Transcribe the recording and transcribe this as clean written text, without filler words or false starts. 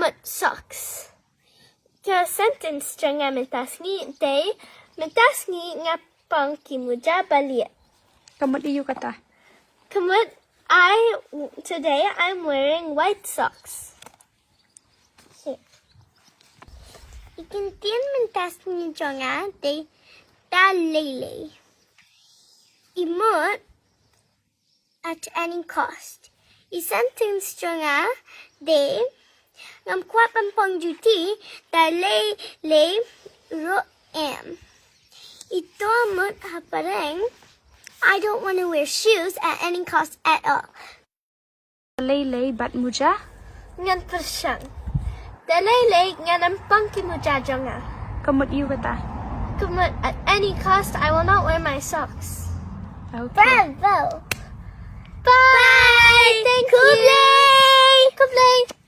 mut socks. Ka sentence janga mentasngi day mentasngi ngapang kimuja balia. Kamut iyo kata. Kamut today I'm wearing white socks. Ikintian mentasngi janga day da lele. Imut at any cost. I sentence janga day ngam kwah pampang juti da le ro am. Ito amut hapareng. I don't want to wear shoes at any cost at all. Lele bat muja. Ngan persyang. Da lele ngan ampang kimuja jonga. Kamut iyo kata. Kumut at any cost I will not wear my socks. Okay. Bravo. Bye. Thank you. Kublai.